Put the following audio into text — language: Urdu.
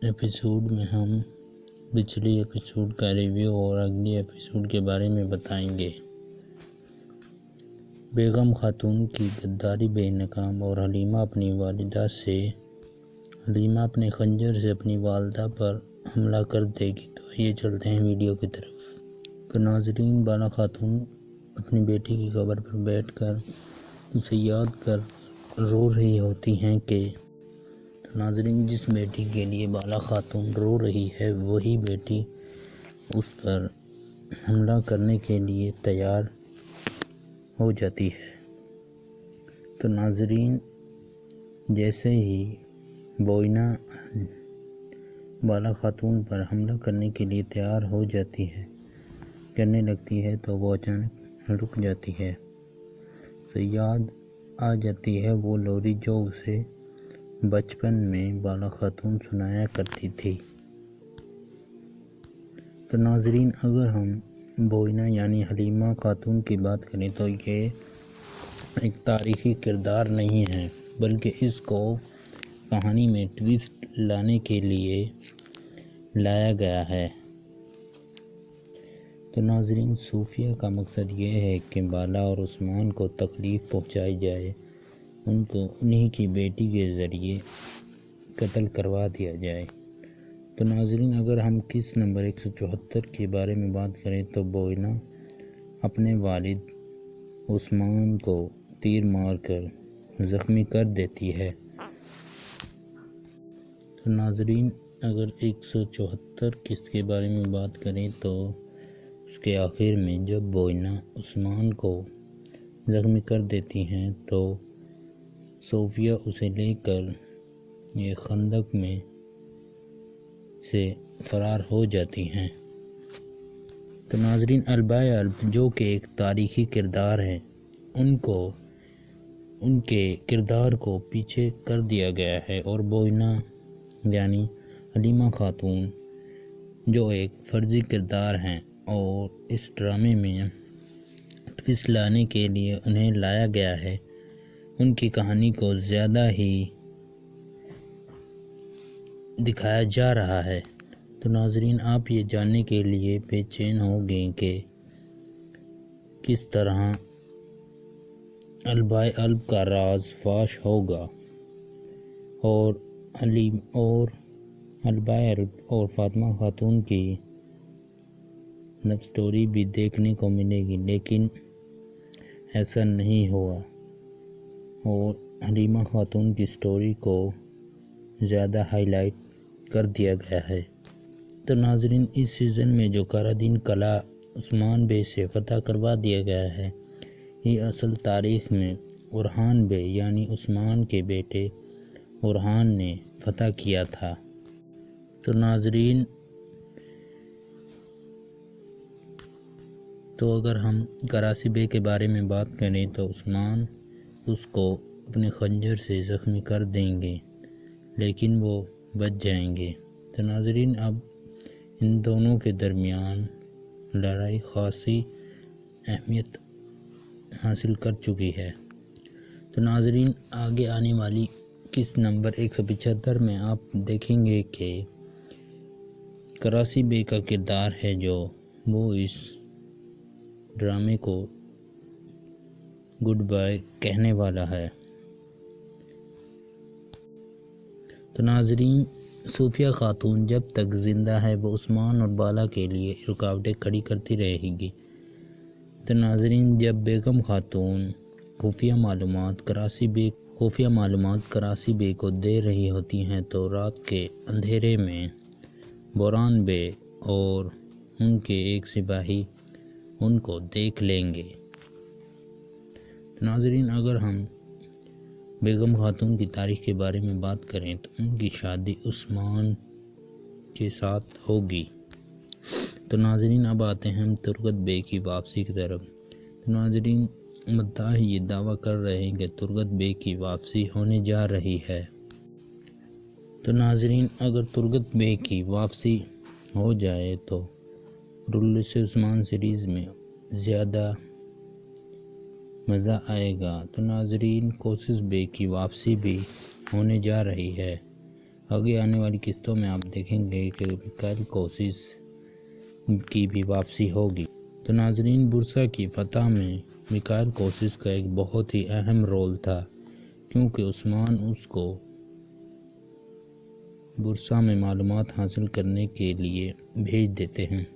ایپیسوڈ میں ہم پچھلی ایپیسوڈ کا ریویو اور اگلی ایپیسوڈ کے بارے میں بتائیں گے۔ بیگم خاتون کی غداری بے نقاب اور حلیمہ اپنے خنجر سے اپنی والدہ پر حملہ کر دے گی۔ تو آئیے چلتے ہیں ویڈیو کی طرف۔ تو ناظرین، بالا خاتون اپنی بیٹی کی قبر پر بیٹھ کر اسے یاد کر رو رہی ہوتی ہیں کہ جس بیٹی کے لیے بالا خاتون رو رہی ہے وہی بیٹی اس پر حملہ کرنے کے لیے تیار ہو جاتی ہے۔ تو ناظرین، جیسے ہی بوئینہ بالا خاتون پر حملہ کرنے کے لیے تیار ہو جاتی ہے کرنے لگتی ہے تو وہ اچانک رک جاتی ہے۔ تو یاد آ جاتی ہے وہ لوری جو اسے بچپن میں بالا خاتون سنایا کرتی تھی۔ تو ناظرین، اگر ہم بوئینہ یعنی حلیمہ خاتون کی بات کریں تو یہ ایک تاریخی کردار نہیں ہے، بلکہ اس کو کہانی میں ٹویسٹ لانے کے لیے لایا گیا ہے۔ تو ناظرین، صوفیہ کا مقصد یہ ہے کہ بالا اور عثمان کو تکلیف پہنچائی جائے، ان کو انہی کی بیٹی کے ذریعے قتل کروا دیا جائے۔ تو ناظرین، اگر ہم کس نمبر 174 کے بارے میں بات کریں تو بوئینہ اپنے والد عثمان کو تیر مار کر زخمی کر دیتی ہے۔ تو ناظرین، اگر 174 قسط کے بارے میں بات کریں تو اس کے آخر میں جب بوئینہ عثمان کو زخمی کر دیتی ہیں تو صوفیہ اسے لے کر یہ خندق میں سے فرار ہو جاتی ہیں۔ تو ناظرین، البائے الب جو کہ ایک تاریخی کردار ہے، ان کے کردار کو پیچھے کر دیا گیا ہے اور بوئینہ یعنی حلیمہ خاتون جو ایک فرضی کردار ہیں اور اس ڈرامے میں ٹویسٹ لانے کے لیے انہیں لایا گیا ہے، ان کی کہانی کو زیادہ ہی دکھایا جا رہا ہے۔ تو ناظرین، آپ یہ جاننے کے لیے بے چین ہوں گے کہ کس طرح البائے الب کا راز فاش ہوگا اور البائے الب اور فاطمہ خاتون کی لو سٹوری بھی دیکھنے کو ملے گی، لیکن ایسا نہیں ہوا اور حلیمہ خاتون کی سٹوری کو زیادہ ہائی لائٹ کر دیا گیا ہے۔ تو ناظرین، اس سیزن میں جو قرادین قلعہ عثمان بے سے فتح کروا دیا گیا ہے، یہ اصل تاریخ میں اورحان بے یعنی عثمان کے بیٹے اورحان نے فتح کیا تھا۔ تو ناظرین، تو اگر ہم کراسی بے کے بارے میں بات کریں تو عثمان اس کو اپنے خنجر سے زخمی کر دیں گے، لیکن وہ بچ جائیں گے۔ تو ناظرین، اب ان دونوں کے درمیان لڑائی خاصی اہمیت حاصل کر چکی ہے۔ تو ناظرین، آگے آنے والی قسط نمبر 175 میں آپ دیکھیں گے کہ کراسی بے کا کردار ہے جو وہ اس ڈرامے کو گڈ بائے کہنے والا ہے۔ تو ناظرین، صوفیہ خاتون جب تک زندہ ہے وہ عثمان اور بالا کے لیے رکاوٹیں کھڑی کرتی رہے گی۔ تو ناظرین، جب بیگم خاتون خفیہ معلومات کراسی بے کو دے رہی ہوتی ہیں تو رات کے اندھیرے میں بوران بے اور ان کے ایک سپاہی ان کو دیکھ لیں گے۔ تو ناظرین، اگر ہم بیگم خاتون کی تاریخ کے بارے میں بات کریں تو ان کی شادی عثمان کے ساتھ ہوگی۔ تو ناظرین، اب آتے ہیں ہم ترگت بے کی واپسی کی طرف۔ تو ناظرین، مداح یہ دعویٰ کر رہے ہیں کہ ترگت بے کی واپسی ہونے جا رہی ہے۔ تو ناظرین، اگر ترگت بے کی واپسی ہو جائے تو رولرس عثمان سیریز میں زیادہ مزہ آئے گا۔ تو ناظرین، کوشش بے کی واپسی بھی ہونے جا رہی ہے آگے آنے والی قسطوں میں آپ دیکھیں گے کہ میکائیل کوسس کی بھی واپسی ہوگی۔ تو ناظرین، بورسا کی فتح میں میکائیل کوسس کا ایک بہت ہی اہم رول تھا، کیونکہ عثمان اس کو بورسا میں معلومات حاصل کرنے کے لیے بھیج دیتے ہیں۔